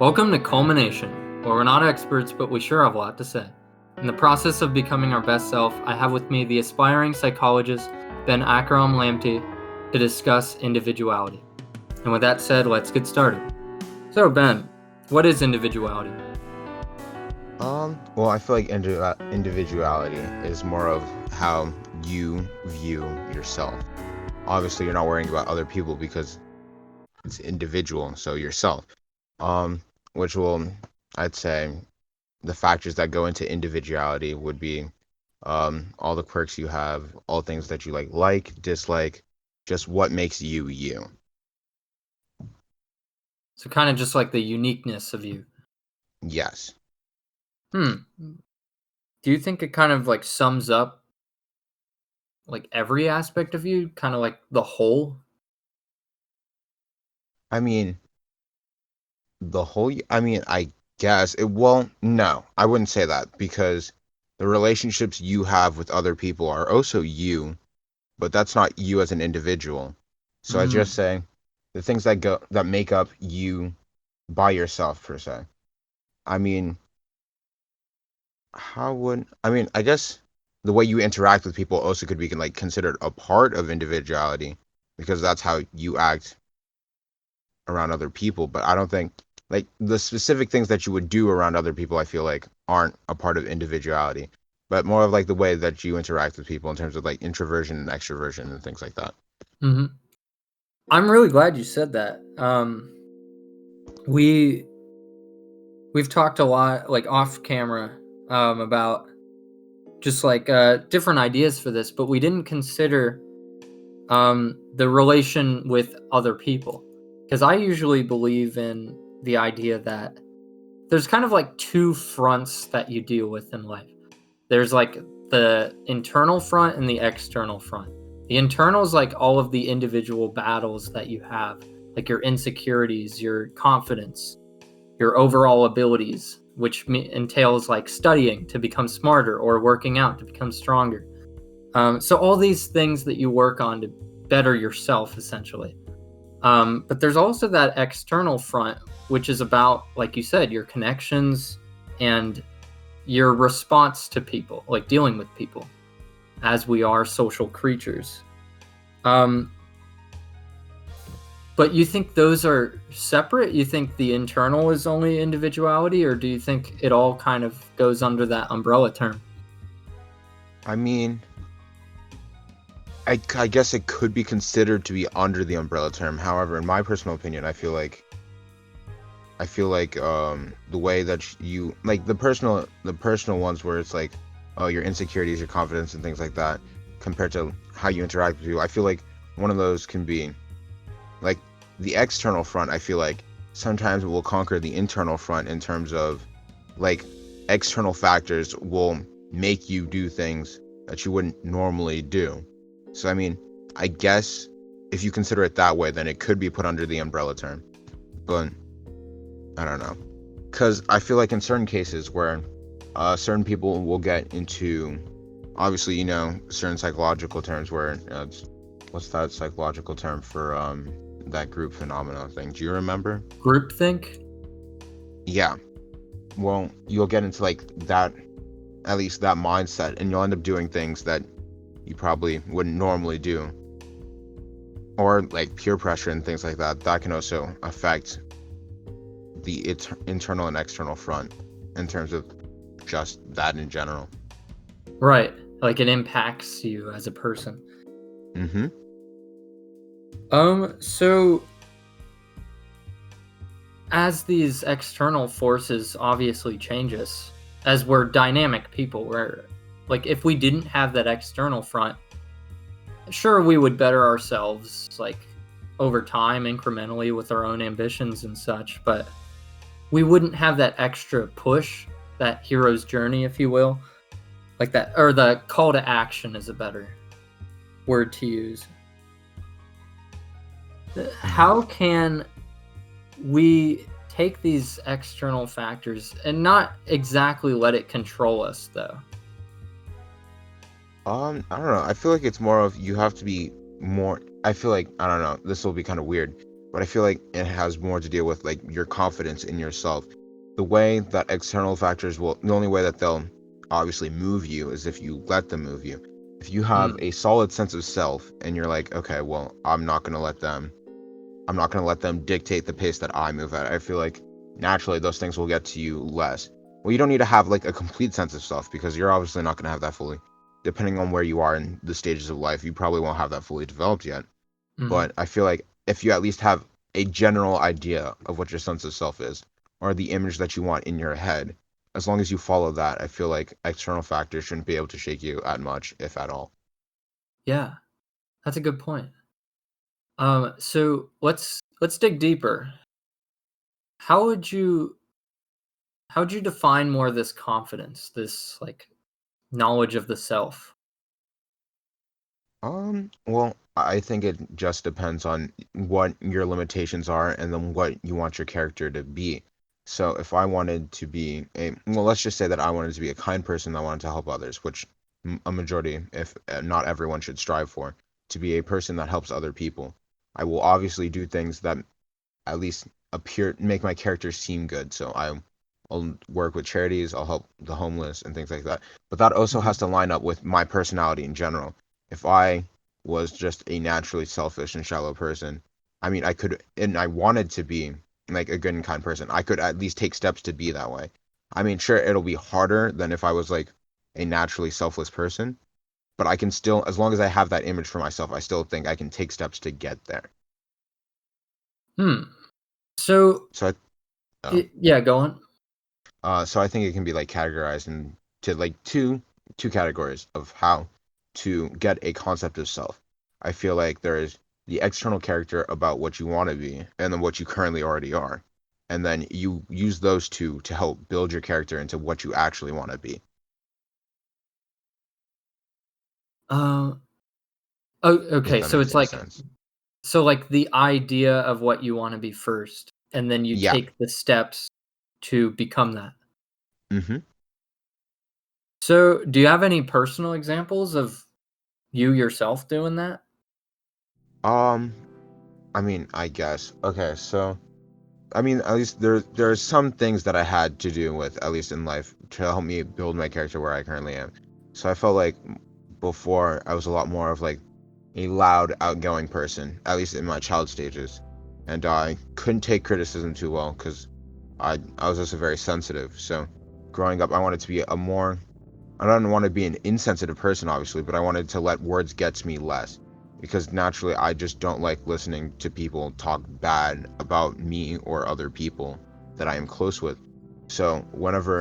Welcome to Culmination, where we're not experts, but we sure have a lot to say. In the process of becoming our best self, I have with me the aspiring psychologist, Ben Akrong-Lamptey, to discuss individuality. And with that said, let's get started. So, Ben, what is individuality? Well, I feel like individuality is more of how you view yourself. Obviously, you're not worrying about other people because it's individual, so yourself. Which will, I'd say, the factors that go into individuality would be, all the quirks you have, all things that you like, dislike, just what makes you you. So, kind of just like the uniqueness of you. Yes. Do you think it kind of like sums up like every aspect of you, kind of like the whole? I mean, I guess well, no, I wouldn't say that because the relationships you have with other people are also you, but that's not you as an individual. So I just say the things that make up you by yourself per se. I mean, I guess the way you interact with people also could be considered a part of individuality because that's how you act around other people, but I don't think the specific things that you would do around other people I feel like aren't a part of individuality, but more of the way that you interact with people in terms of introversion and extroversion and things like that. Mm-hmm. I'm really glad you said that. We've talked a lot off camera about just different ideas for this, but we didn't consider the relation with other people, because I usually believe in the idea that there's kind of two fronts that you deal with in life. There's the internal front and the external front. The internal is all of the individual battles that you have, like your insecurities, your confidence, your overall abilities, which entails studying to become smarter or working out to become stronger. So all these things that you work on to better yourself, essentially. But there's also that external front, which is about, like you said, your connections and your response to people, like dealing with people, as we are social creatures. But you think those are separate? You think the internal is only individuality, or do you think it all kind of goes under that umbrella term? I mean, I guess it could be considered to be under the umbrella term. However, in my personal opinion, I feel like the way that you the personal ones where it's your insecurities, your confidence, and things like that, compared to how you interact with people. I feel like one of those can be the external front. I feel like sometimes it will conquer the internal front in terms of external factors will make you do things that you wouldn't normally do. So I guess if you consider it that way, then it could be put under the umbrella term. But I don't know, because I feel like in certain cases where certain people will get into, obviously, certain psychological terms where what's that psychological term for that group phenomena thing? Do you remember? Groupthink? Yeah. Well, you'll get into that, at least that mindset, and you'll end up doing things that you probably wouldn't normally do. Or peer pressure and things like that. That can also affect the internal and external front in terms of just that in general. Right. It impacts you as a person. Mm-hmm. So as these external forces obviously change us, as we're dynamic people, we're if we didn't have that external front, sure, we would better ourselves over time, incrementally, with our own ambitions and such, but we wouldn't have that extra push, that hero's journey, if you will, that, or the call to action is a better word to use. How can we take these external factors and not exactly let it control us, though? I don't know. I feel like it's more of you have to be more. I feel like, I don't know. This will be kind of weird, but I feel like it has more to deal with like your confidence in yourself. The way that external factors will, the only way that they'll obviously move you is if you let them move you. If you have Mm, a solid sense of self and you're like, okay, well, I'm not going to let them dictate the pace that I move at. I feel like naturally those things will get to you less. Well, you don't need to have like a complete sense of self because you're obviously not going to have that fully. Depending on where you are in the stages of life, you probably won't have that fully developed yet. mm, But I feel like if you at least have a general idea of what your sense of self is, or the image that you want in your head, as long as you follow that, I feel like external factors shouldn't be able to shake you at much, if at all. yeah, that's a good point. So let's dig deeper. How would you how would you define more of this confidence, this like knowledge of the self? Well, I think it just depends on what your limitations are and then what you want your character to be. So if I wanted to be well, let's just say that I wanted to be a kind person that wanted to help others, which a majority, if not everyone, should strive for, to be a person that helps other people. I will obviously do things that at least make my character seem good. So I'll work with charities, I'll help the homeless and things like that. But that also has Mhm. to line up with my personality in general. If I was just a naturally selfish and shallow person, I mean, I could, and I wanted to be like a good and kind person, I could at least take steps to be that way. I mean, sure, it'll be harder than if I was like a naturally selfless person, but I can still, as long as I have that image for myself, I still think I can take steps to get there. Hmm. So So I, yeah, go on. So I think it can be like categorized into like two categories of how to get a concept of self. I feel like there is the external character about what you want to be, and then what you currently already are. And then you use those two to help build your character into what you actually want to be, Um. Oh, if okay. that So makes it's any like sense. the idea of what you want to be first, and then you Yeah. take the steps to become that. hmm So, do you have any personal examples of you yourself doing that? Um, I mean, I guess. Okay, so I mean, at least there are some things that I had to do with, at least in life, to help me build my character where I currently am. So I felt like before I was a lot more of like a loud, outgoing person, at least in my child stages, and I couldn't take criticism too well because I was also very sensitive. So growing up, I wanted to be a more I don't want to be an insensitive person, obviously, but I wanted to let words get to me less because naturally I just don't like listening to people talk bad about me or other people that I am close with. So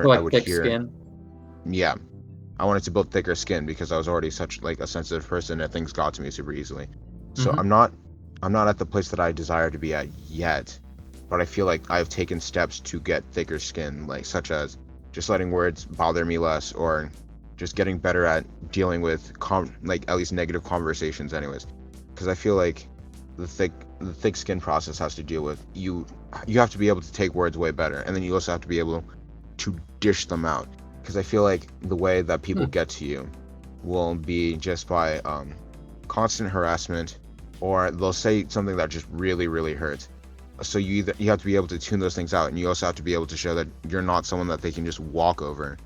So, whenever I like would thick hear, skin? yeah, I wanted to build thicker skin because I was already such like a sensitive person and things got to me super easily. So Mhm. I'm not at the place that I desire to be at yet, but I feel like I've taken steps to get thicker skin, like such as just letting words bother me less or just getting better at dealing with like at least negative conversations anyways. Because I feel like the thick the thick skin process has to deal with you have to be able to take words way better and then you also have to be able to dish them out because I feel like the way that people Hmm. get to you will be just by constant harassment, or they'll say something that just really hurts. So you have to be able to tune those things out, and you also have to be able to show that you're not someone that they can just walk over.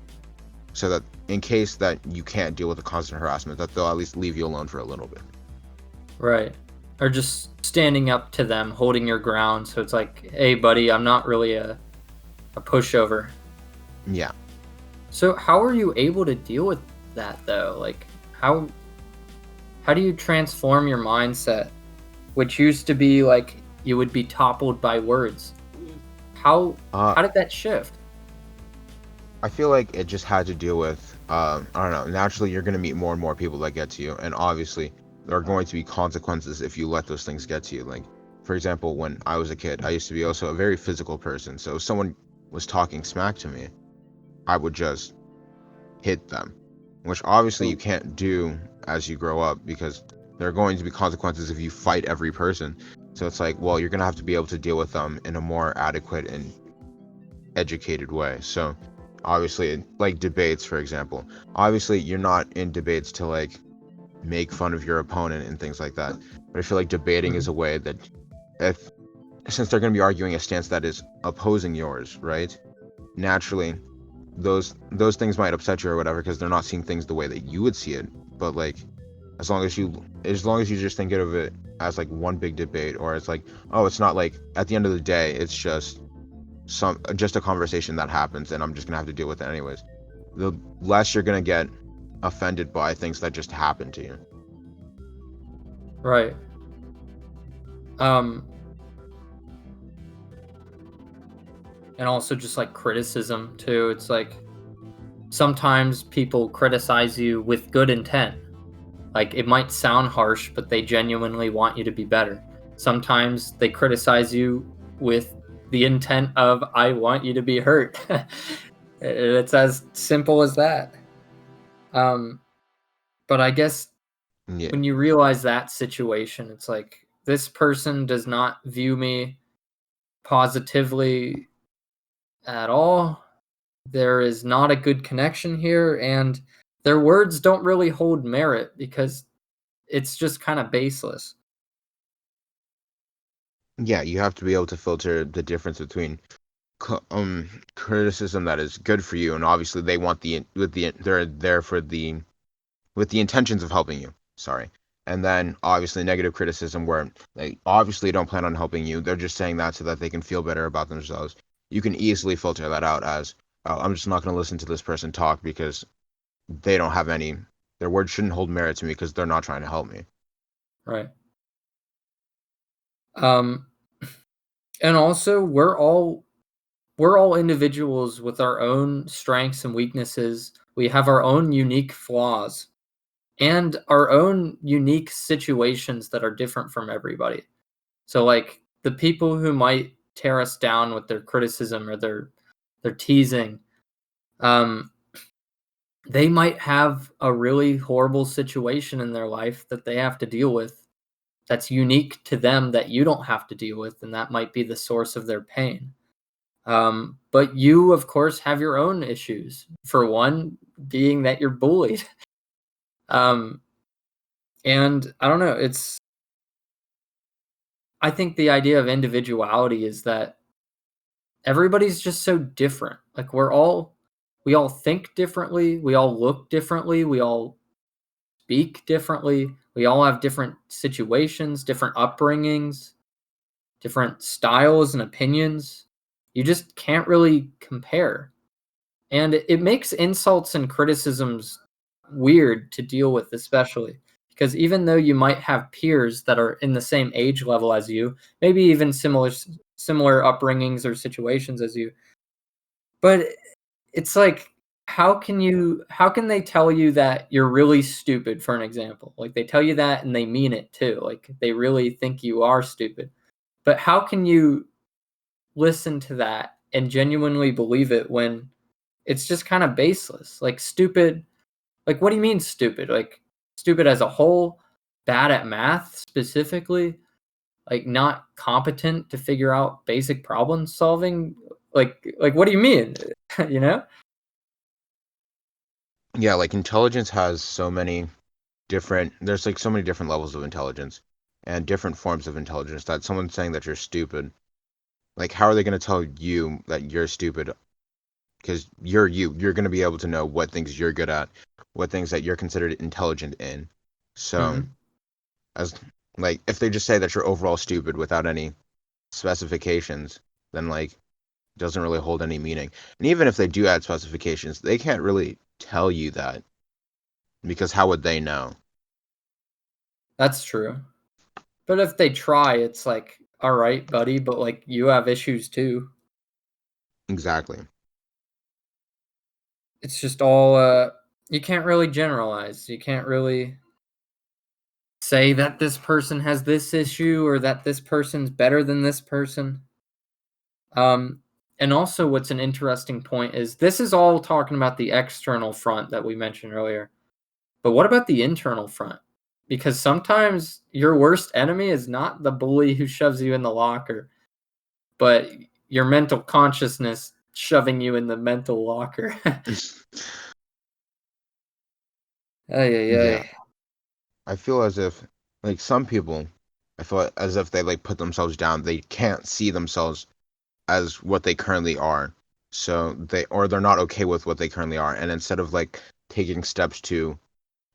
So that in case that you can't deal with the constant harassment, that they'll at least leave you alone for a little bit. Right. Or just standing up to them, holding your ground. So it's like, hey, buddy, I'm not really a pushover. Yeah. So how are you able to deal with that though? Like how how do you transform your mindset, which used to be like you would be toppled by words? Uh, How did that shift? I feel like it just had to deal with, I don't know, naturally you're going to meet more and more people that get to you. And obviously, there are going to be consequences if you let those things get to you. Like, for example, when I was a kid, I used to be also a very physical person. So if someone was talking smack to me, I would just hit them, which obviously you Oh. can't do as you grow up because there are going to be consequences if you fight every person. So it's like, well, you're going to have to be able to deal with them in a more adequate and educated way. So obviously, like debates, for example, obviously you're not in debates to like make fun of your opponent and things like that. But I feel like debating is Mhm. a way that if since they're going to be arguing a stance that is opposing yours, right? Naturally, those things might upset you or whatever because they're not seeing things the way that you would see it. But like, as long as you just think of it as like one big debate, or it's like, oh, it's not like at the end of the day, it's just a conversation that happens, and I'm just gonna have to deal with it anyways. The less you're gonna get offended by things that just happen to you. Right. Um, and also just like criticism too. It's like sometimes people criticize you with good intent. Like it might sound harsh, but they genuinely want you to be better. Sometimes they criticize you with the intent of I want you to be hurt. It's as simple as that. Um, but I guess Yeah, when you realize that situation, it's like this person does not view me positively at all. There is not a good connection here, and their words don't really hold merit because it's just kind of baseless. yeah, you have to be able to filter the difference between criticism that is good for you, and obviously they want they're there for the with the intentions of helping you. Sorry. And then obviously negative criticism where they obviously don't plan on helping you. They're just saying that so that they can feel better about themselves. You can easily filter that out as, oh, I'm just not going to listen to this person talk because they don't have any, their words shouldn't hold merit to me because they're not trying to help me. Right. Um, and also we're all individuals with our own strengths and weaknesses. We have our own unique flaws and our own unique situations that are different from everybody. So like the people who might tear us down with their criticism or their teasing, um, they might have a really horrible situation in their life that they have to deal with that's unique to them that you don't have to deal with, and that might be the source of their pain. But you, of course, have your own issues. For one, being that you're bullied. Um, and I don't know. I think the idea of individuality is that everybody's just so different. Like we all think differently. We all look differently. We all speak differently. We all have different situations, different upbringings, different styles and opinions. You just can't really compare. And it makes insults and criticisms weird to deal with, especially because even though you might have peers that are in the same age level as you, maybe even similar upbringings or situations as you, but it's like how can they tell you that you're really stupid, for an example? Like they tell you that and they mean it too. Like they really think you are stupid. But how can you listen to that and genuinely believe it when it's just kind of baseless? Like stupid, like what do you mean stupid? Like stupid as a whole, bad at math specifically, like not competent to figure out basic problem solving? Like what do you mean? you know? Yeah, like intelligence has there's like so many different levels of intelligence and different forms of intelligence that someone saying that you're stupid, like how are they going to tell you that you're stupid? Because you're going to be able to know what things you're good at, what things that you're considered intelligent in. So Mhm. as like if they just say that you're overall stupid without any specifications, then like doesn't really hold any meaning. And even if they do add specifications, they can't really tell you that because how would they know? That's true. But if they try, it's like, all right, buddy, but like you have issues too. Exactly. It's just all you can't really generalize. You can't really say that this person has this issue or that this person's better than this person. Um and also what's an interesting point is this is all talking about the external front that we mentioned earlier. But what about the internal front? Because sometimes your worst enemy is not the bully who shoves you in the locker, but your mental consciousness shoving you in the mental locker. Ay, ay, Yeah. ay. I feel as if like some people I feel as if they like put themselves down. They can't see themselves as what they currently are. So they're not okay with what they currently are. And instead of like taking steps to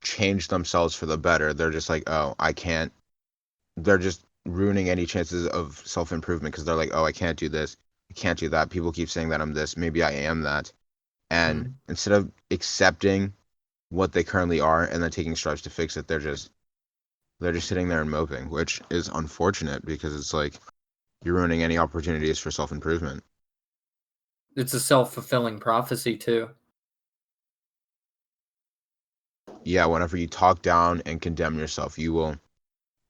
change themselves for the better, they're just like, oh, I can't. They're just ruining any chances of self-improvement because they're like, oh, I can't do this. I can't do that. People keep saying that I'm this. Maybe I am that. And Mhm. instead of accepting what they currently are and then taking steps to fix it, they're just sitting there and moping, which is unfortunate because it's like you're ruining any opportunities for self-improvement. It's a self-fulfilling prophecy too. Yeah, whenever you talk down and condemn yourself, you will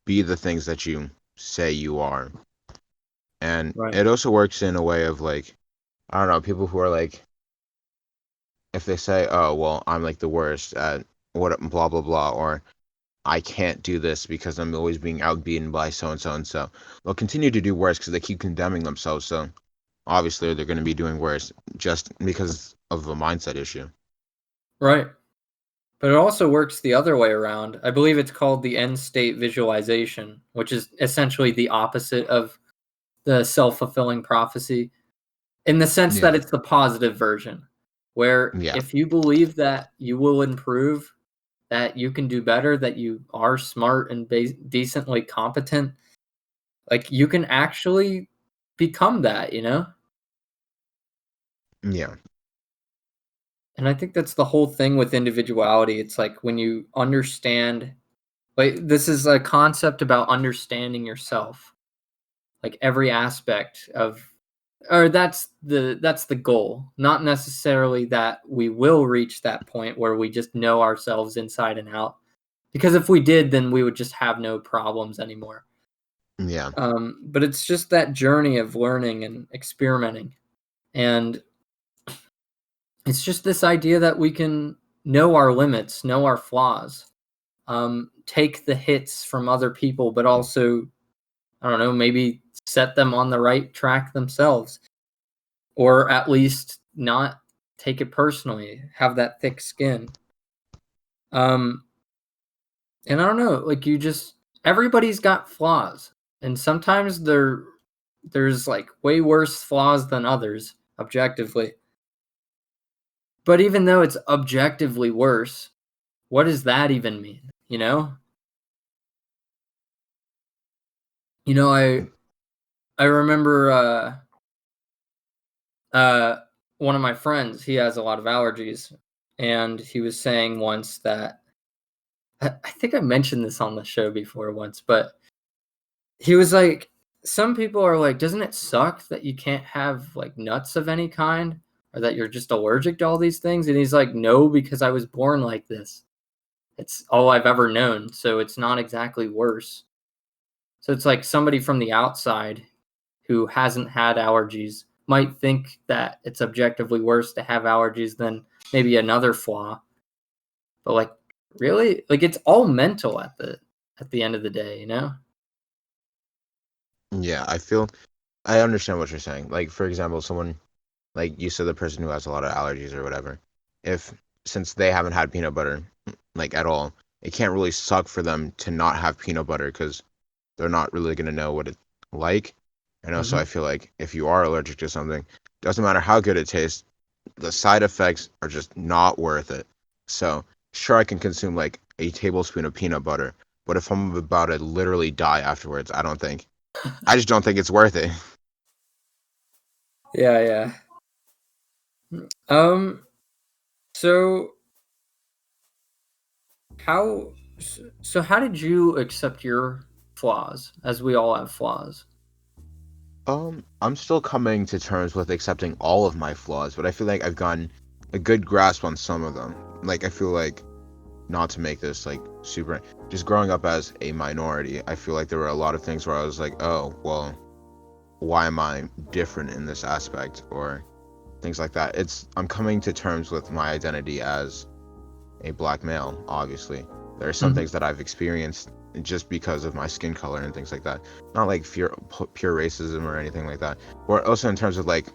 be the things that you say you are. And Right. it also works in a way of like, I don't know, people who are like, if they say, oh, well, I'm like the worst at what blah, blah, blah, or I can't do this because I'm always being outbeaten by so and so and so, they'll continue to do worse because they keep condemning themselves. So obviously they're going to be doing worse just because of a mindset issue. Right. But it also works the other way around. I believe it's called the end state visualization, which is essentially the opposite of the self-fulfilling prophecy in the sense that Yeah. it's the positive version, where Yeah. if you believe that you will improve, that you can do better, that you are smart and decently competent, like you can actually become that, you know? Yeah. And I think that's the whole thing with individuality. It's like when you understand, like, this is a concept about understanding yourself, like every aspect of, or that's the goal, not necessarily that we will reach that point where we just know ourselves inside and out, because if we did, then we would just have no problems anymore. Yeah. But it's just that journey of learning and experimenting, and it's just this idea that we can know our limits, know our flaws, take the hits from other people, but also, I don't know, maybe set them on the right track themselves, or at least not take it personally, have that thick skin. Um, and I don't know, like you just everybody's got flaws, and sometimes there's like way worse flaws than others objectively. But even though it's objectively worse, what does that even mean? You know? You know, I remember uh one of my friends, he has a lot of allergies, and he was saying once that I think I mentioned this on the show before once, but he was like, some people are like, doesn't it suck that you can't have like nuts of any kind, or that you're just allergic to all these things? And he's like, no, because I was born like this. It's all I've ever known, so it's not exactly worse. So it's like somebody from the outside who hasn't had allergies might think that it's objectively worse to have allergies than maybe another flaw. But like really? Like it's all mental at the end of the day, you know? Yeah. I understand what you're saying. Like, for example, someone like you said, the person who has a lot of allergies or whatever, if since they haven't had peanut butter like at all, it can't really suck for them to not have peanut butter because they're not really gonna know what it's like. And also, I Mhm. feel like if you are allergic to something, doesn't matter how good it tastes, the side effects are just not worth it. So sure, I can consume like a tablespoon of peanut butter, but if I'm about to literally die afterwards, I just don't think it's worth it. Yeah, yeah. Um so how so how did you accept your flaws, as we all have flaws? I'm still coming to terms with accepting all of my flaws, but I feel like I've gotten a good grasp on some of them. Like I feel like not to make this like super just growing up as a minority, I feel like there were a lot of things where I was like, oh, well, why am I different in this aspect or things like that. I'm coming to terms with my identity as a black male, obviously. There are some Mhm. things that I've experienced just because of my skin color and things like that. Not like pure racism or anything like that. Or also in terms of like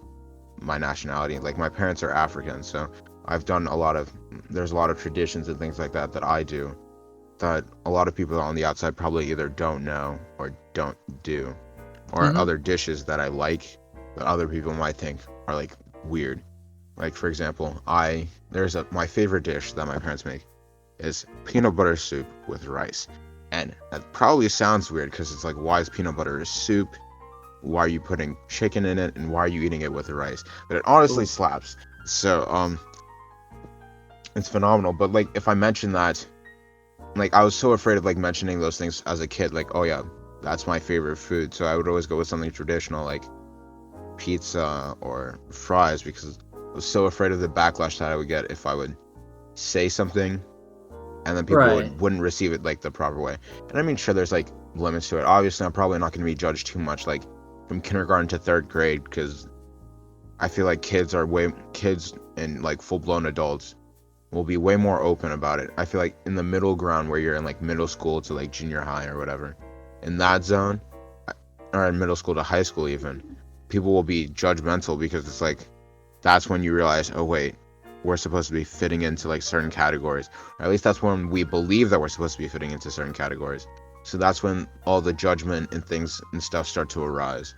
my nationality. Like my parents are African, so I've done there's a lot of traditions and things like that that I do that a lot of people on the outside probably either don't know or don't do, or Hmm. other dishes that I like that other people might think are like weird. Like for example, my favorite dish that my parents make is peanut butter soup with rice. And that probably sounds weird because it's like, why is peanut butter soup? Why are you putting chicken in it? And why are you eating it with the rice? But it honestly Ooh. slaps. So, it's phenomenal. But like, if I mention that, like, I was so afraid of like mentioning those things as a kid, like, oh yeah, that's my favorite food. So I would always go with something traditional, like pizza or fries, because I was so afraid of the backlash that I would get if I would say something and then people Right. wouldn't receive it like the proper way. And I mean, sure, there's like limits to it. Obviously, I'm probably not going to be judged too much, like from kindergarten to third grade, because I feel like kids and like full blown adults will be way more open about it. I feel like in the middle ground where you're in like middle school to like junior high or whatever, in that zone, or in middle school to high school even, people will be judgmental because it's like that's when you realize, oh wait, we're supposed to be fitting into like certain categories, or at least that's when we believe that we're supposed to be fitting into certain categories. So that's when all the judgment and things and stuff start to arise.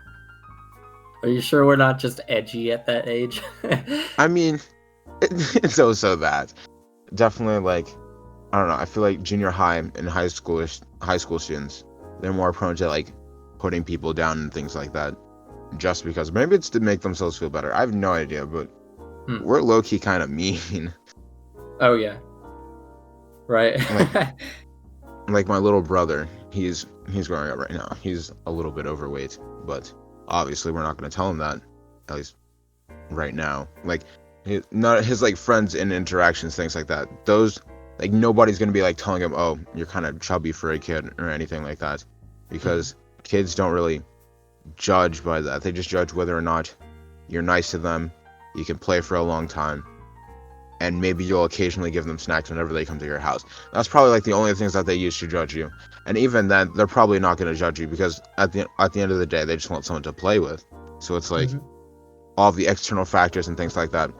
Are you sure we're not just edgy at that age? I mean, it's also that definitely like, I don't know. I feel like junior high and high school students, they're more prone to like putting people down and things like that, just because maybe it's to make themselves feel better. I have no idea, but Hmm. we're low key kind of mean. Oh yeah. Right. like like my little brother, he's growing up right now. He's a little bit overweight, but obviously we're not going to tell him that, at least right now. Like not his like friends and interactions, things like that. Those like nobody's going to be like telling him, "Oh, you're kind of chubby for a kid" or anything like that, Mhm. because kids don't really judge by that. They just judge whether or not you're nice to them, you can play for a long time, and maybe you'll occasionally give them snacks whenever they come to your house. That's probably like the only things that they use to judge you. And even then, they're probably not going to judge you because at the end of the day, they just want someone to play with. So it's like Mhm. all the external factors and things like that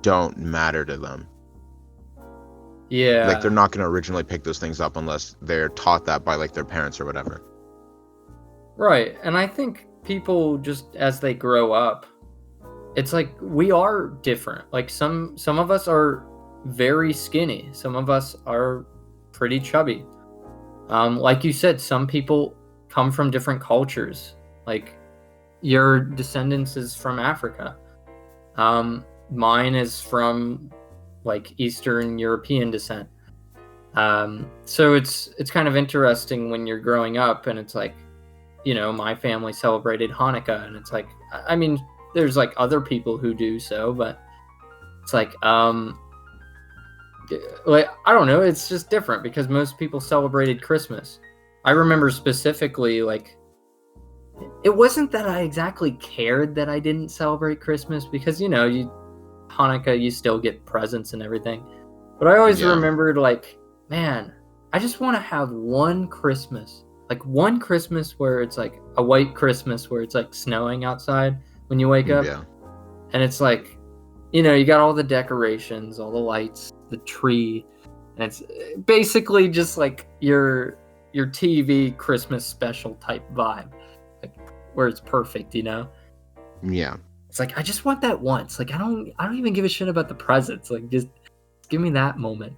don't matter to them. Like they're Yeah. not going to originally pick those things up unless they're taught that by like their parents or whatever. Right. And I think people just as they grow up, it's like we are different. Like some of us are very skinny. Some of us are pretty chubby. Like you said, some people come from different cultures. Like your descendants is from Africa. Mine is from like Eastern European descent. So it's kind of interesting when you're growing up and it's like, my family celebrated Hanukkah and it's like, I mean, there's like other people who do so, but it's like I don't know, it's just different because most people celebrated Christmas. I remember specifically like it wasn't that I exactly cared that I didn't celebrate Christmas because you Hanukkah you still get presents and everything. But I always Yeah, remembered like, man, I just want to have one Christmas. Like one Christmas where it's like a white Christmas where it's like snowing outside when you wake up yeah, and it's like you got all the decorations, all the lights, the tree, and it's basically just like your TV Christmas special type vibe, like where it's perfect. yeah. It's like I just want that once. Like I don't even give a shit about the presents. Like just give me that moment,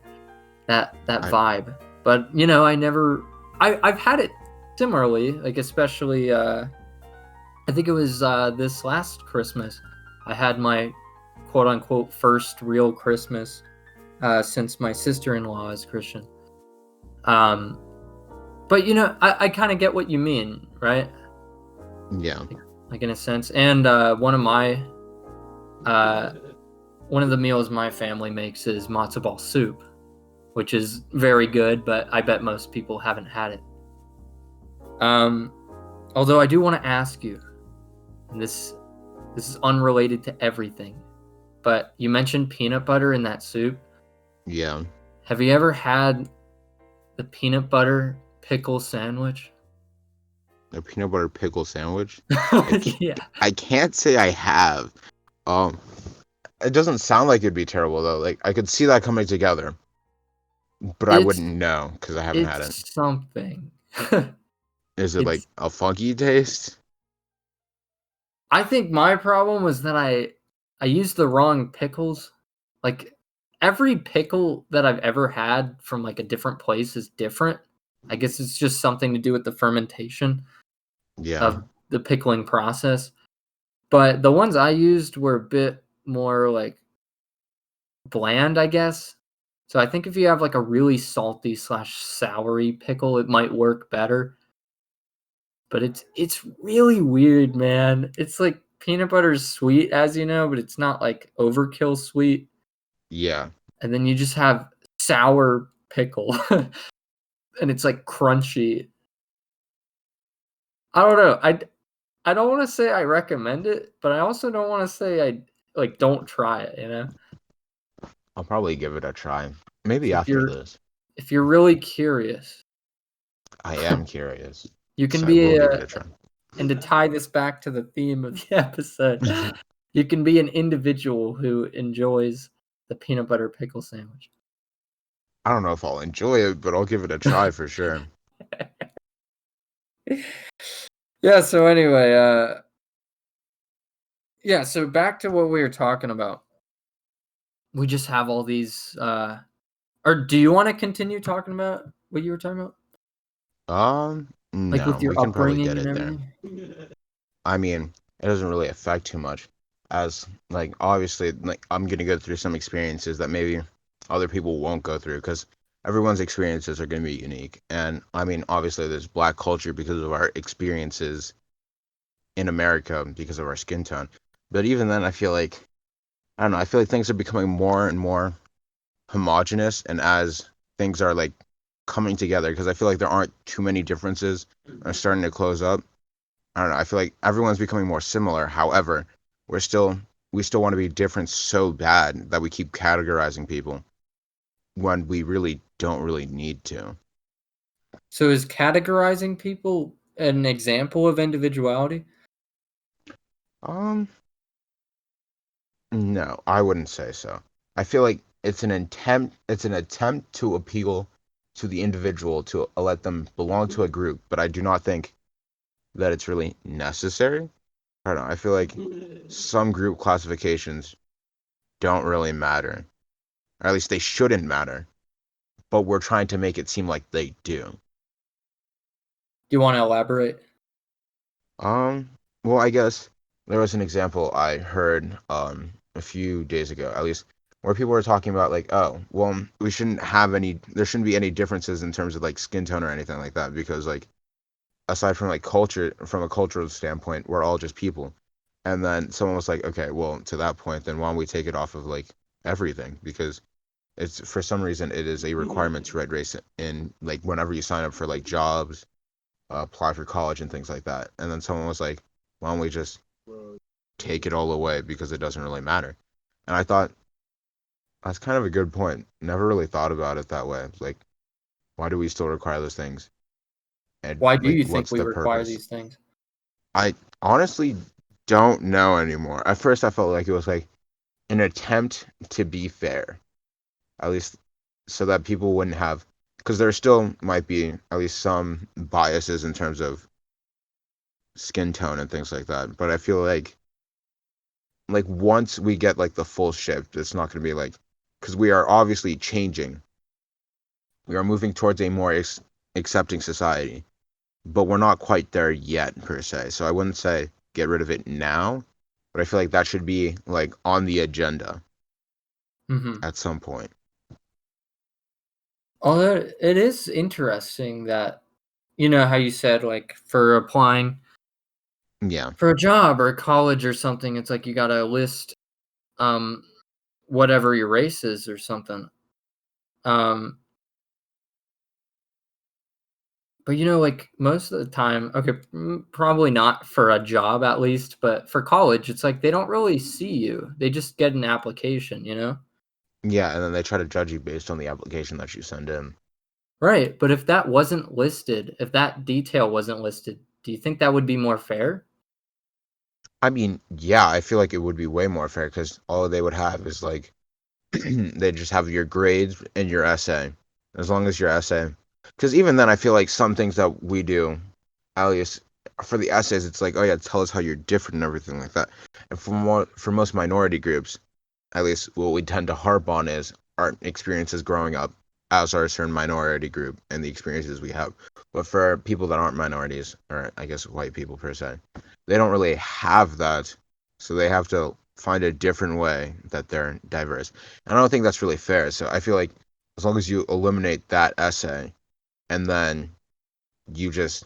that I vibe. But I never. I've had it similarly, like especially I think it was this last Christmas. I had my quote unquote first real Christmas since my sister in law is Christian. Um, but I kind of get what you mean, right? yeah. Like in a sense. And uh, one of the meals my family makes is matzo ball soup, which is very good, but I bet most people haven't had it. Um, although I do want to ask you, and this is unrelated to everything, but you mentioned peanut butter in that soup. Yeah. Have you ever had the peanut butter pickle sandwich? A peanut butter pickle sandwich. I can't, Yeah. I can't say I have. Um, it doesn't sound like it'd be terrible though. Like I could see that coming together. but I It's wouldn't know because I haven't had it. it's something. Is it like It's a funky taste? I think my problem was that I used the wrong pickles. Like, every pickle that I've ever had from, like, a different place is different. I guess it's just something to do with the fermentation Yeah. of the pickling process. But the ones I used were a bit more, like, bland, I guess. So I think if you have, like, a really salty/soury pickle, it might work better. But it's really weird, man. It's like peanut butter is sweet, as you know, but it's not like overkill sweet. Yeah. And then you just have sour pickle, and it's like crunchy. I don't know. I don't want to say I recommend it, but I also don't want to say I like don't try it. You know, I'll probably give it a try. Maybe if after you're this. if you're really curious, I am curious. you can So I will be give a it a try. and to tie this back to the theme of the episode, you can be an individual who enjoys the peanut butter pickle sandwich. I don't know if I'll enjoy it, but I'll give it a try for sure. Yeah, so anyway, yeah, so back to what we were talking about. We just have all these or do you want to continue talking about what you were talking about? Like with No, we your can probably upbringing get and it there. everything? I mean, it doesn't really affect too much, as like obviously, like I'm gonna go through some experiences that maybe other people won't go through because everyone's experiences are gonna be unique. And I mean, obviously, there's black culture because of our experiences in America because of our skin tone. But even then, I don't know. I feel like things are becoming more and more homogenous, and as things are like coming together, because I feel like there aren't too many differences, are starting to close up. I don't know. I feel like everyone's becoming more similar. However, we're still we still want to be different so bad that we keep categorizing people when we really don't really need to. So is categorizing people an example of individuality? Um, no, I wouldn't say so. I feel like it's an attempt to appeal to the individual to let them belong to a group, but I do not think that it's really necessary. I don't know. I feel like some group classifications don't really matter, or at least they shouldn't matter, but we're trying to make it seem like they do. Do you want to elaborate? Um, well, I guess there was an example I heard a few days ago, at least, where people were talking about like, oh, well, there shouldn't be any differences in terms of like skin tone or anything like that because like aside from like culture, from a cultural standpoint, we're all just people. And then someone was like, okay, well, to that point, then why don't we take it off of like everything? Because it's for some reason it is a requirement to red race in like whenever you sign up for like jobs, apply for college and things like that. And then someone was like, why don't we just take it all away because it doesn't really matter? And I thought that's kind of a good point. Never really thought about it that way. Like, why do we still require those things? And Why do like, you think what's we the require purpose? these things? I honestly don't know anymore. At first, I felt like it was like an attempt to be fair, at least so that people wouldn't have, because there still might be at least some biases in terms of skin tone and things like that. But I feel like once we get like the full shift, it's not going to be like because we are obviously changing. We are moving towards a more accepting society, but we're not quite there yet per se. So I wouldn't say get rid of it now, but I feel like that should be like on the agenda Mhm. at some point. Although it is interesting that you know how you said like for applying Yeah. for a job or college or something, it's like you gotta list um whatever your race is or something. Um but you know, like most of the time, okay, probably not for a job at least, but for college, it's like they don't really see you. They just get an application, you know? Yeah, and then they try to judge you based on the application that you send in. Right. But if that wasn't listed, if that detail wasn't listed, do you think that would be more fair? I mean, yeah, I feel like it would be way more fair because all they would have is like they just have your grades and your essay. as long as your essay, because even then I feel like some things that we do, at least for the essays, it's like, oh yeah, tell us how you're different and everything like that. And for most minority groups, at least what we tend to harp on is our experiences growing up as our certain minority group and the experiences we have. But for people that aren't minorities, or I guess white people per se, they don't really have that, so they have to find a different way that they're diverse. And I don't think that's really fair. So I feel like as long as you eliminate that essay and then you just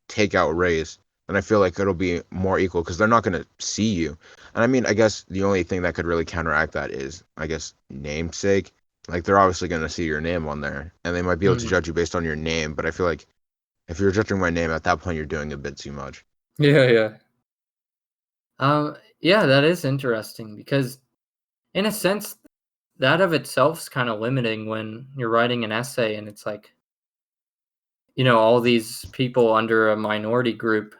take out race, then I feel like it'll be more equal because they're not going to see you. And I mean, I guess the only thing that could really counteract that is, I guess, namesake. Like they're obviously going to see your name on there, and they might be able to Mhm. judge you based on your name. But I feel like if you're judging my name at that point, you're doing a bit too much. Yeah, yeah. Yeah, that is interesting because, in a sense, that of itself's kind of limiting when you're writing an essay and it's like, all these people under a minority group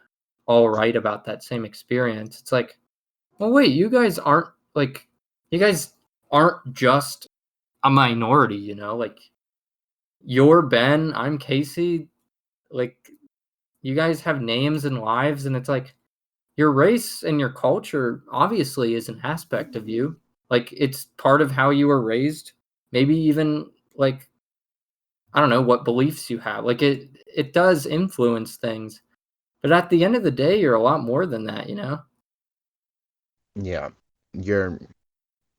all write about that same experience. It's like, well, wait, you guys aren't just a minority, like you're Ben, I'm Casey, like you guys have names and lives, and it's like your race and your culture obviously is an aspect of you. Like it's part of how you were raised. Maybe even like I don't know what beliefs you have. Like it does influence things. But at the end of the day, you're a lot more than that. Yeah, you're.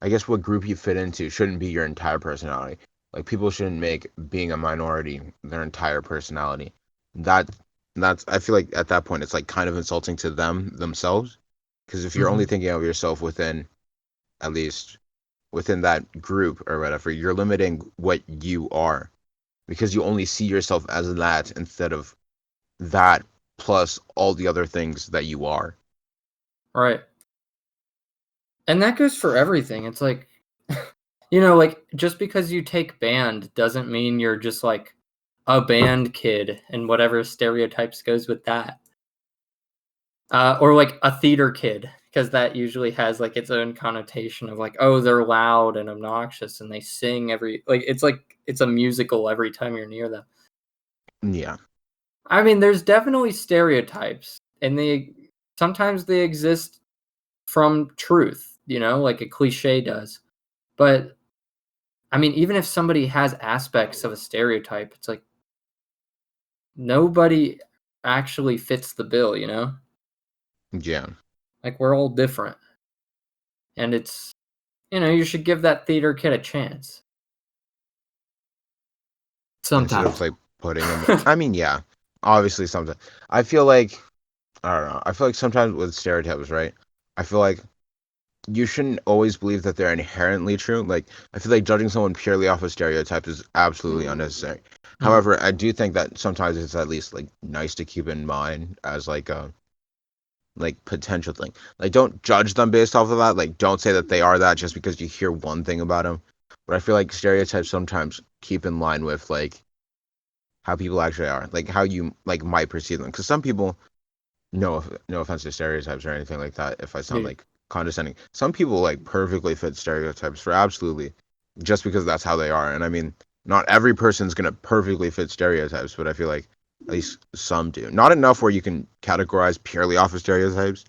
I guess what group you fit into shouldn't be your entire personality. Like people shouldn't make being a minority their entire personality. That that's I feel like at that point it's like kind of insulting to them themselves. Because if you're only Mhm. thinking of yourself within at least within that group or whatever, you're limiting what you are because you only see yourself as that instead of that plus all the other things that you are. Right. And that goes for everything. It's like like just because you take band doesn't mean you're just like a band kid and whatever stereotypes goes with that. Or like a theater kid, because that usually has like its own connotation of like, oh, they're loud and obnoxious and they sing like it's a musical every time you're near them. Yeah. I mean, there's definitely stereotypes, and sometimes they exist from truth, like a cliche does. But I mean, even if somebody has aspects of a stereotype, it's like nobody actually fits the bill. Yeah. Like we're all different, and you should give that theater kid a chance Instead of sometimes. like putting them, I mean, yeah, obviously sometimes I feel like I don't know. I feel like sometimes with stereotypes, right? I feel like you shouldn't always believe that they're inherently true. Like, I feel like judging someone purely off of stereotypes is absolutely unnecessary. Mhm. However, I do think that sometimes it's at least like nice to keep in mind as like a like potential thing. Like, don't judge them based off of that. Like, don't say that they are that just because you hear one thing about them. But I feel like stereotypes sometimes keep in line with like how people actually are, like how you like might perceive them. Because some people, no offense to stereotypes or anything like that, if I sound Yeah. like condescending, some people like perfectly fit stereotypes for absolutely just because that's how they are. And I mean, not every person's gonna perfectly fit stereotypes, but I feel like at least some do. Not enough where you can categorize purely off of stereotypes,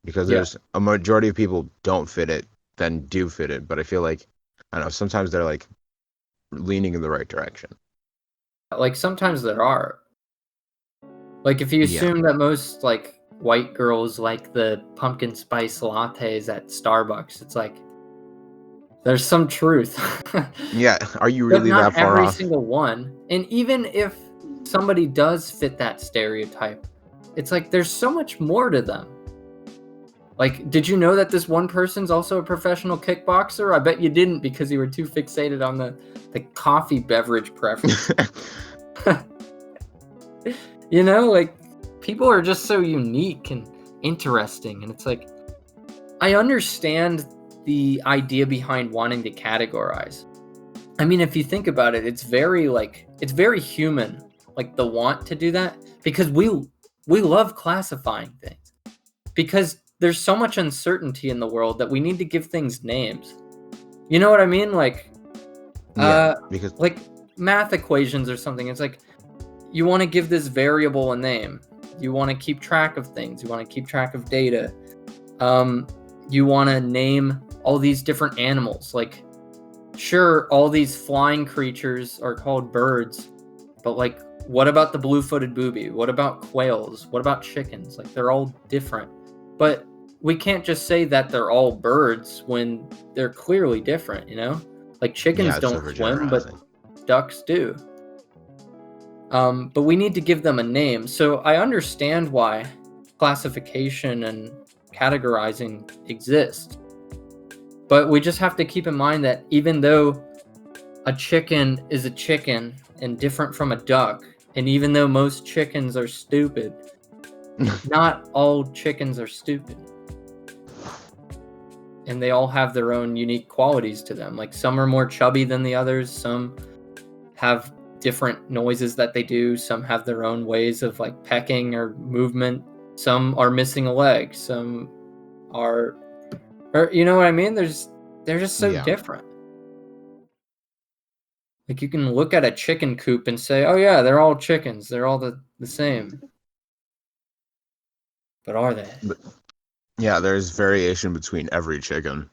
because Yeah. there's a majority of people don't fit it, then do fit it. But I feel like I don't know, sometimes they're like leaning in the right direction. Like sometimes there are. Like if you Yeah. assume that most like white girls like the pumpkin spice lattes at Starbucks, it's like there's some truth. Yeah. Are you But really not that far every off? single one. And even if somebody does fit that stereotype, it's like there's so much more to them. Like, did you know that this one person's also a professional kickboxer? I bet you didn't because you were too fixated on the coffee beverage preference. Like people are just so unique and interesting, and it's like I understand the idea behind wanting to categorize. I mean, if you think about it, it's very human, like the want to do that because we love classifying things because there's so much uncertainty in the world that we need to give things names. You know what I mean? Yeah, Uh because like math equations or something. It's like you want to give this variable a name. You want to keep track of things. You want to keep track of data. You want to name all these different animals. Like, sure, all these flying creatures are called birds, but like, what about the blue-footed booby? What about quails? What about chickens? Like, they're all different. But we can't just say that they're all birds when they're clearly different, you know? Like, chickens Yeah, it's don't swim, but overgeneralizing. ducks do. But we need to give them a name. So I understand why classification and categorizing exist. But we just have to keep in mind that even though a chicken is a chicken and different from a duck, and even though most chickens are stupid, not all chickens are stupid. And they all have their own unique qualities to them. Like, some are more chubby than the others, some have different noises that they do, some have their own ways of like pecking or movement, some are missing a leg, some are, or you know what I mean? They're just so Yeah. different. Like, you can look at a chicken coop and say, oh yeah, they're all chickens, they're all the same. But are they? But yeah, there's variation between every chicken.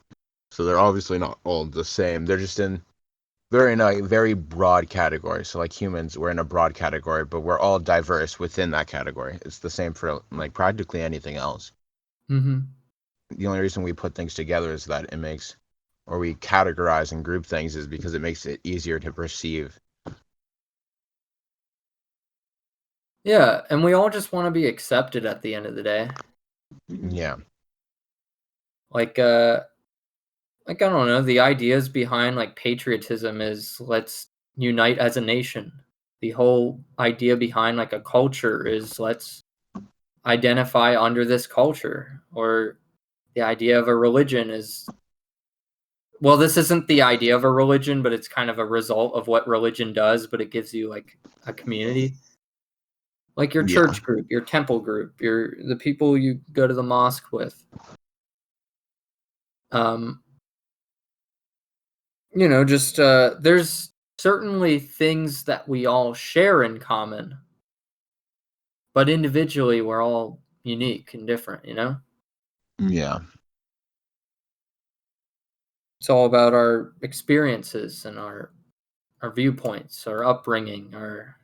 So they're obviously not all the same. They're in a very broad category. So like humans, we're in a broad category, but we're all diverse within that category. It's the same for like practically anything else. Mm-hmm. The only reason we put things together is that or we categorize and group things is because it makes it easier to perceive. Yeah, and we all just want to be accepted at the end of the day. Yeah. Like, I don't know, the ideas behind like patriotism is let's unite as a nation. The whole idea behind like a culture is let's identify under this culture. Or the idea of a religion is, well, this isn't the idea of a religion, but it's kind of a result of what religion does, but it gives you like a community. Like your Yeah. church group, your temple group, the people you go to the mosque with. Um, just there's certainly things that we all share in common, but individually we're all unique and different, you know? Yeah. It's all about our experiences and our viewpoints, our upbringing, our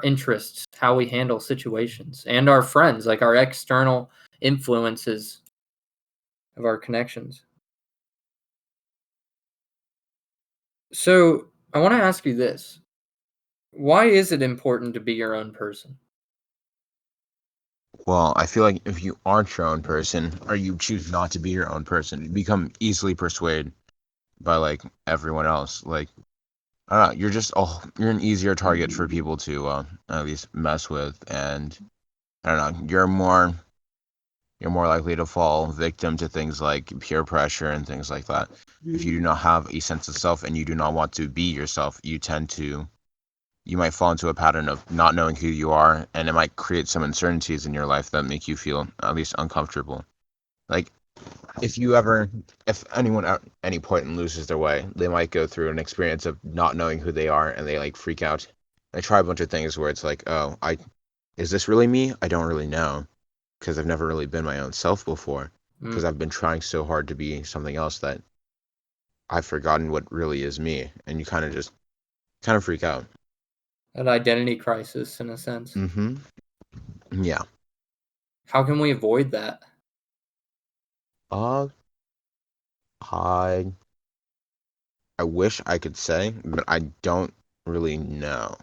interests, how we handle situations, and our friends, like our external influences of our connections. So, I want to ask you this. Why is it important to be your own person? Well, I feel like if you aren't your own person or you choose not to be your own person, you become easily persuaded by like everyone else. Like I don't know, you're an easier target for people to at least mess with, and I don't know, you're more likely to fall victim to things like peer pressure and things like that. If you do not have a sense of self and you do not want to be yourself, you might fall into a pattern of not knowing who you are, and it might create some uncertainties in your life that make you feel at least uncomfortable. Like if anyone at any point loses their way, they might go through an experience of not knowing who they are, and they like freak out. They try a bunch of things where it's like, oh, is this really me? I don't really know because I've never really been my own self before because Mm, I've been trying so hard to be something else that I've forgotten what really is me, and you kind of freak out. an identity crisis, in a sense. Mm-hmm. Yeah. How can we avoid that? Uh, I I wish I could say, but I don't really know.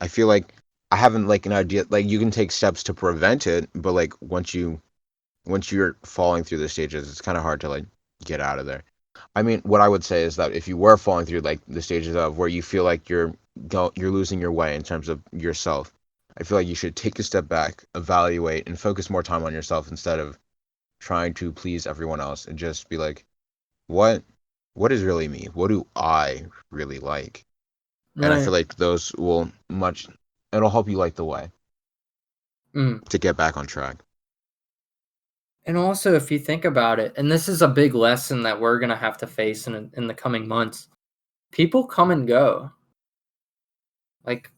I feel like I haven't like an idea. Like you can take steps to prevent it, but like once you're falling through the stages, it's kind of hard to like get out of there. I mean, what I would say is that if you were falling through like the stages of where you feel like you're losing your way in terms of yourself, I feel like you should take a step back, evaluate, and focus more time on yourself instead of trying to please everyone else, and just be like, what what is really me? What do I really like? And I feel Right. like those it'll help you light the way Mm. to get back on track. And also, if you think about it, and this is a big lesson that we're gonna have to face in the coming months, people come and go. Like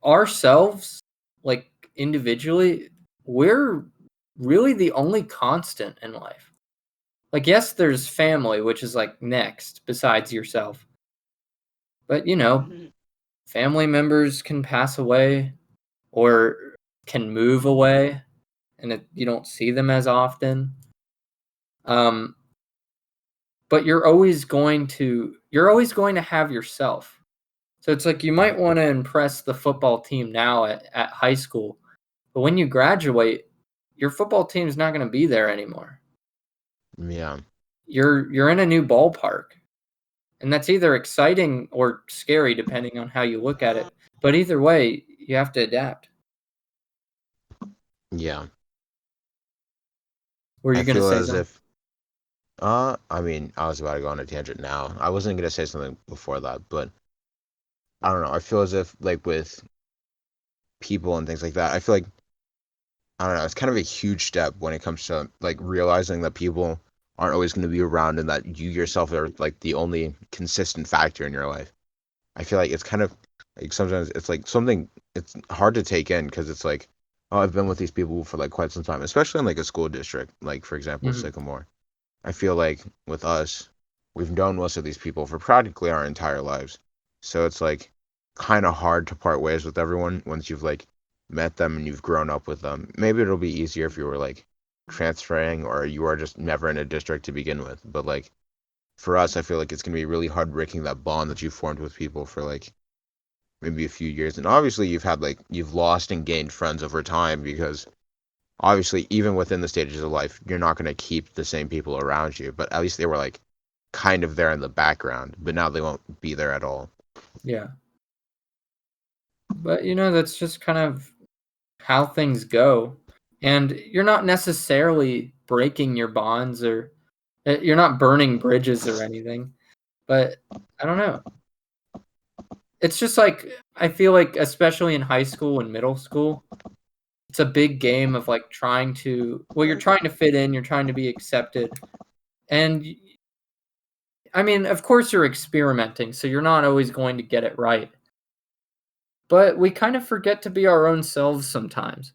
ourselves, like individually, we're really the only constant in life. Like, yes, there's family, which is like next besides yourself. But, family members can pass away or can move away and you don't see them as often. But you're always going to have yourself. So it's like you might want to impress the football team now at high school, but when you graduate, your football team's not going to be there anymore. Yeah. You're in a new ballpark. And that's either exciting or scary depending on how you look at it. But either way, you have to adapt. Yeah. Were I you going to feel say as something? if I mean, I was about to go on a tangent now. I wasn't gonna say something before that, but I don't know. I feel as if like with people and things like that, I feel like I don't know, it's kind of a huge step when it comes to like realizing that people aren't always going to be around and that you yourself are like the only consistent factor in your life. I feel like it's kind of like sometimes it's like something it's hard to take in because it's like, oh, I've been with these people for like quite some time, especially in like a school district, like for example, Hmm. Sycamore. I feel like with us, we've known most of these people for practically our entire lives. So it's like kind of hard to part ways with everyone once you've like met them and you've grown up with them. Maybe it'll be easier if you were like transferring or you are just never in a district to begin with. But like for us, I feel like it's gonna be really hard breaking that bond that you formed with people for like maybe a few years. And obviously you've lost and gained friends over time because obviously even within the stages of life you're not going to keep the same people around you, but at least they were like kind of there in the background, but now they won't be there at all. Yeah. But, that's just kind of how things go. And you're not necessarily breaking your bonds or you're not burning bridges or anything. But I don't know. It's just like, I feel like, especially in high school and middle school, it's a big game of like you're trying to fit in, you're trying to be accepted. And I mean, of course you're experimenting, so you're not always going to get it right. But we kind of forget to be our own selves sometimes.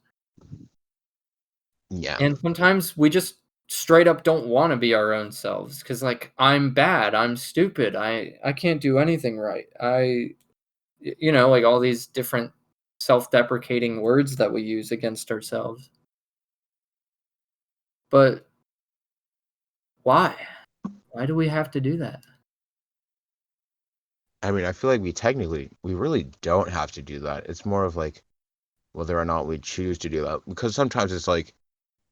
Yeah. And sometimes we just straight up don't want to be our own selves cuz like I'm bad, I'm stupid, I can't do anything right. Like all these different self-deprecating words that we use against ourselves. But why? Why do we have to do that? I mean, I feel like we really don't have to do that. It's more of like whether or not we choose to do that, because sometimes it's like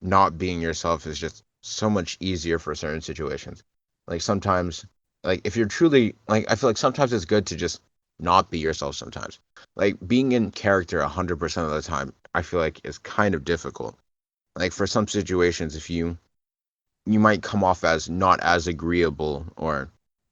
not being yourself is just so much easier for certain situations. Like sometimes, like if you're truly like, I feel like sometimes it's good to just not be yourself sometimes. Like being in character 100% of the time, I feel like is kind of difficult. Like for some situations, if you might come off as not as agreeable or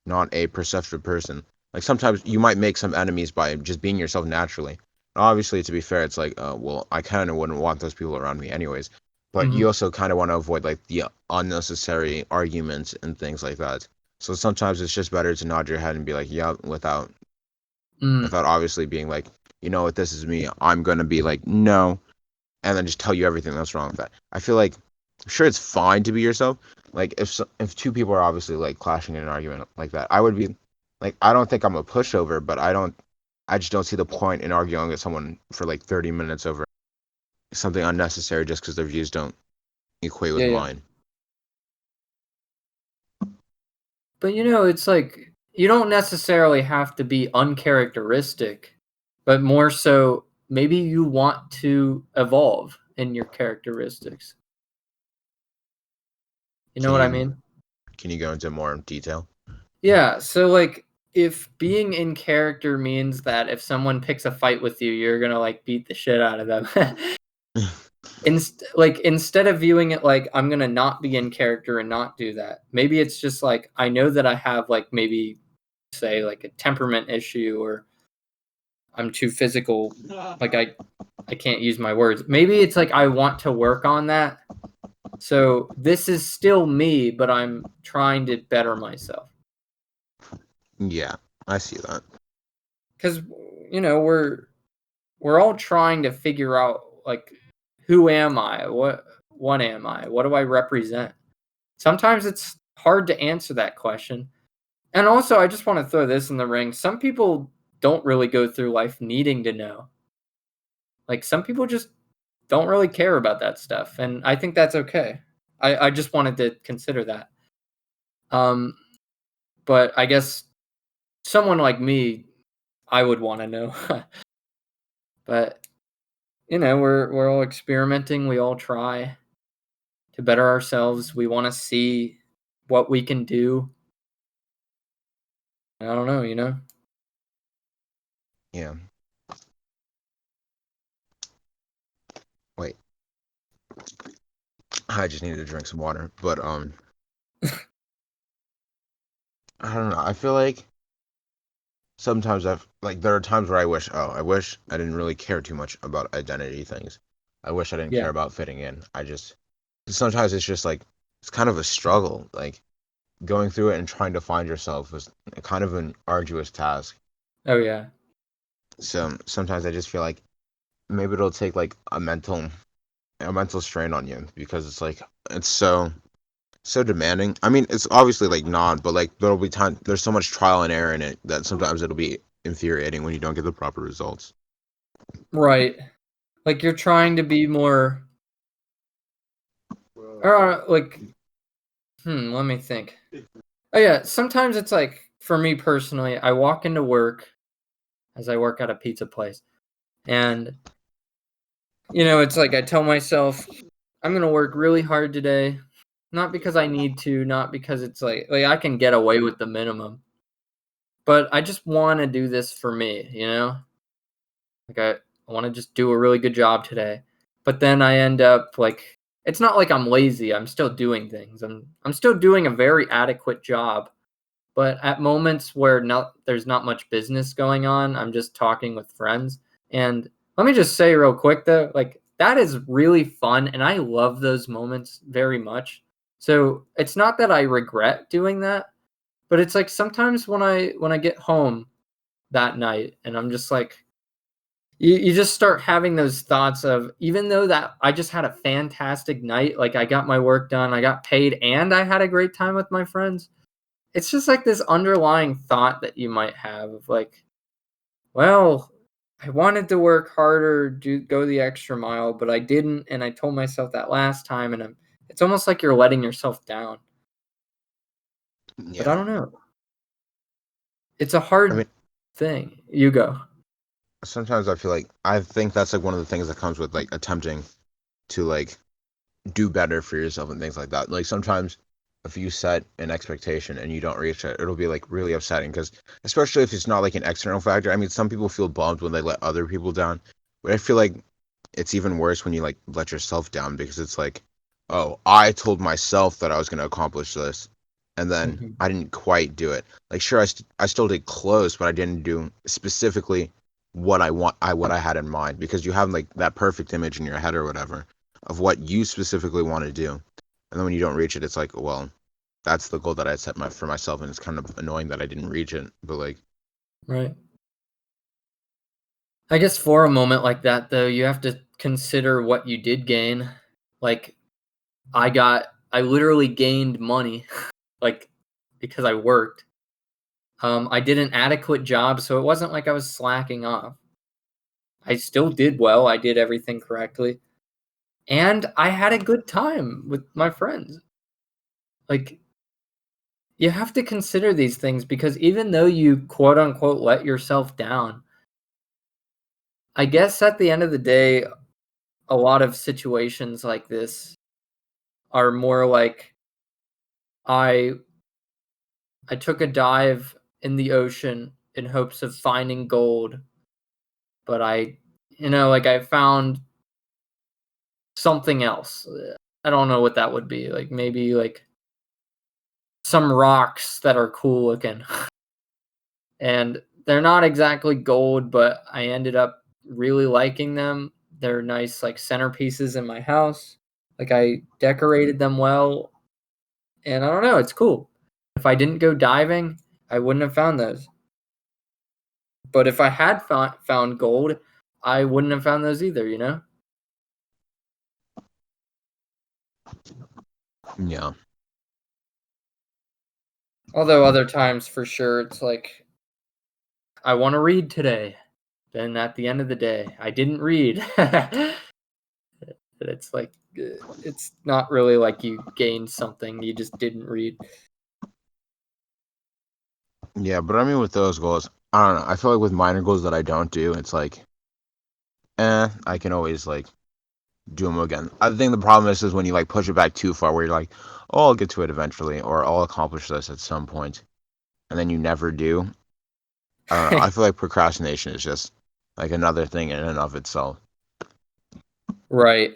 not a perceptive person. Like sometimes you might make some enemies by just being yourself naturally. Obviously, to be fair, it's like, well, I kind of wouldn't want those people around me anyways. But Mhm. you also kind of want to avoid like the unnecessary arguments and things like that. So sometimes it's just better to nod your head and be like, yeah, Mm. without obviously being like, you know what, this is me. I'm gonna be like, no, and then just tell you everything that's wrong with that. I feel like, sure, it's fine to be yourself. Like if two people are obviously like clashing in an argument like that, I would be like, I don't think I'm a pushover, but I just don't see the point in arguing with someone for like 30 minutes over something unnecessary just because their views don't equate with Yeah, yeah. mine. But it's like you don't necessarily have to be uncharacteristic, but more so maybe you want to evolve in your characteristics. You know Can what I you mean? can you go into more detail? Yeah, so like if being in character means that if someone picks a fight with you, you're going to like beat the shit out of them. Instead of viewing it like I'm going to not be in character and not do that. Maybe it's just like I know that I have like maybe say like a temperament issue or I'm too physical. Like I can't use my words. Maybe it's like I want to work on that. So this is still me, but I'm trying to better myself. Yeah, I see that. because we're all trying to figure out, like, who am I? What am I? What do I represent? Sometimes it's hard to answer that question. And also, I just want to throw this in the ring. Some people don't really go through life needing to know. Like, some people just don't really care about that stuff, and I think that's okay. I just wanted to consider that. Um, but I guess someone like me, I would want to know. But we're all experimenting. We all try to better ourselves. We want to see what we can do. I don't know. Yeah. Wait. I just needed to drink some water. But I don't know. I feel like sometimes there are times where I wish I didn't really care too much about identity things. I wish I didn't care Yeah. about fitting in. Sometimes it's just like it's kind of a struggle. Like going through it and trying to find yourself was kind of an arduous task. Oh yeah. So sometimes I just feel like maybe it'll take like a mental strain on you because it's so demanding. I mean, it's obviously like not, but like there's so much trial and error in it that sometimes it'll be infuriating when you don't get the proper results. Right. Like you're trying to be more, like, let me think. Oh yeah, sometimes it's like, for me personally, I walk into work, as I work at a pizza place, and it's like I tell myself I'm going to work really hard today, not because I need to, not because it's like I can get away with the minimum, but I just want to do this for me. Like I want to just do a really good job today. But then I end up like, it's not like I'm lazy. I'm still doing things. I'm still doing a very adequate job. But at moments where there's not much business going on, I'm just talking with friends. And let me just say real quick though, like that is really fun and I love those moments very much. So it's not that I regret doing that, but it's like sometimes when I get home that night and I'm just like, you just start having those thoughts of, even though that I just had a fantastic night, like I got my work done, I got paid, and I had a great time with my friends. It's just like this underlying thought that you might have of like, well, I wanted to work harder, go the extra mile, but I didn't, and I told myself that last time, and it's almost like you're letting yourself down. But I Yeah. don't know. It's a I hard mean, thing. You go. sometimes I think that's like one of the things that comes with like attempting to like do better for yourself and things like that. Like sometimes if you set an expectation and you don't reach it, it'll be like really upsetting because especially if it's not like an external factor. I mean, some people feel bummed when they let other people down, but I feel like it's even worse when you like let yourself down because it's like, oh, I told myself that I was going to accomplish this, and then Mhm. I didn't quite do it. Like, sure, I still did close, but I didn't do specifically what I had in mind because you have like that perfect image in your head or whatever of what you specifically want to do, and then when you don't reach it, it's like, well, that's the goal that I set for myself, and it's kind of annoying that I didn't reach it, but like, Right. I guess for a moment like that, though, you have to consider what you did gain. Like, I literally gained money, like, because I worked. I did an adequate job, so it wasn't like I was slacking off. I still did well. I did everything correctly. And I had a good time with my friends. Like, you have to consider these things because even though you quote unquote let yourself down, I guess at the end of the day, a lot of situations like this are more like, I I took a dive in the ocean in hopes of finding gold, but like I found something else. I don't know what that would be. Like maybe like some rocks that are cool looking. And they're not exactly gold, but I ended up really liking them. They're nice like centerpieces in my house. Like I decorated them well, and I don't know, it's cool. If I didn't go diving, I wouldn't have found those. But if I had found gold, I wouldn't have found those either, you know? Yeah. Although other times, for sure, it's like, I want to read today. Then at the end of the day, I didn't read. It's like, it's not really like you gained something. You just didn't read. Yeah, but I mean, with those goals, I don't know. I feel like with minor goals that I don't do, it's like, I can always like do them again. I think the problem is when you like push it back too far, where you're like, oh, I'll get to it eventually, or I'll accomplish this at some point, and then you never do. I don't know. I feel like procrastination is just like another thing in and of itself. Right.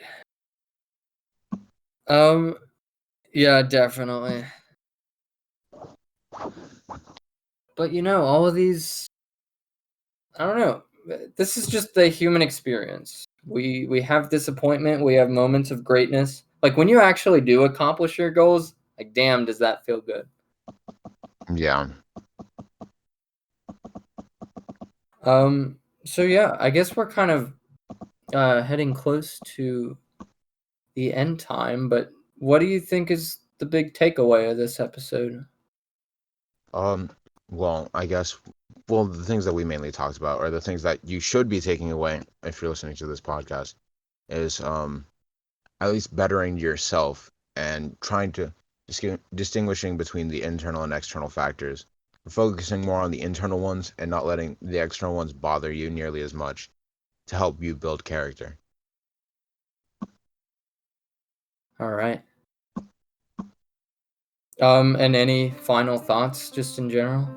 Yeah, definitely. But you know, all of these, I don't know. This is just the human experience. We have disappointment, we have moments of greatness. Like when you actually do accomplish your goals, like damn, does that feel good? Yeah. So yeah, I guess we're kind of heading close to the end time, but what do you think is the big takeaway of this episode? Well, I guess, well, the things that we mainly talked about, or the things that you should be taking away if you're listening to this podcast, is at least bettering yourself and trying to distinguishing between the internal and external factors, focusing more on the internal ones and not letting the external ones bother you nearly as much to help you build character. All right. And any final thoughts just in general?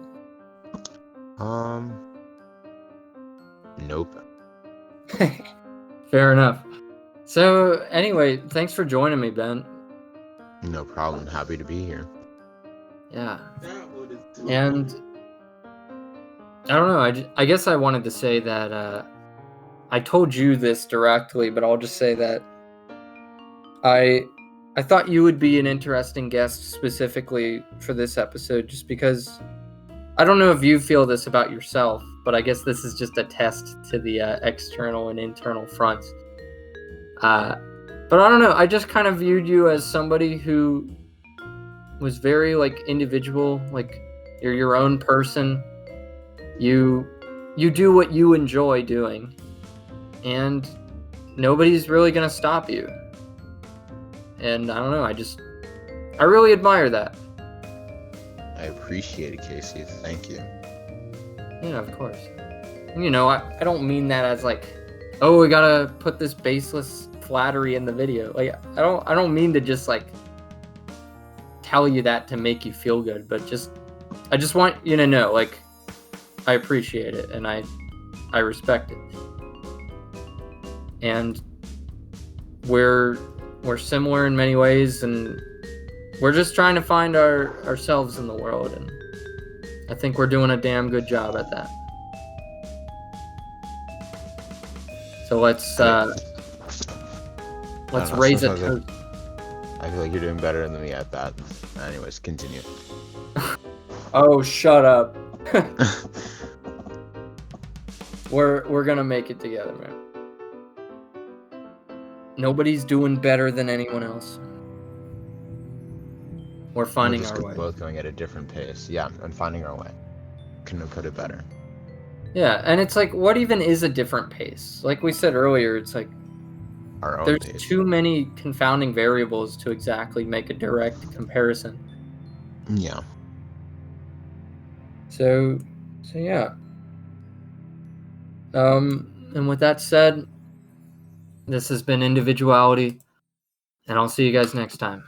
Nope. Fair enough. So anyway, thanks for joining me, Ben. No problem. Happy to be here. Yeah. And I don't know, I guess I wanted to say that I told you this directly, but I'll just say that I thought you would be an interesting guest specifically for this episode just because I don't know if you feel this about yourself, but I guess this is just a test to the external and internal fronts. But I don't know, I just kind of viewed you as somebody who was very like individual, like you're your own person. You do what you enjoy doing, and nobody's really gonna stop you. And I don't know, I really admire that. I appreciate it, Casey. Thank you. Yeah, of course. And, you know, I don't mean that as like, oh, we gotta put this baseless flattery in the video. Like, I don't mean to just like tell you that to make you feel good, but I just want you to know, like, I appreciate it and I respect it. And we're similar in many ways, and we're just trying to find ourselves in the world, and I think we're doing a damn good job at that. So let's raise a toast. I feel like you're doing better than me at that. Anyways, continue. Oh, shut up. We're gonna make it together, man. Nobody's doing better than anyone else. We're finding our way. We're both going at a different pace. Yeah, and finding our way. Couldn't have put it better. Yeah, and it's like, what even is a different pace? Like we said earlier, it's like our own there's pace. Too many confounding variables to exactly make a direct comparison. Yeah. So yeah. And with that said, this has been Individuality, and I'll see you guys next time.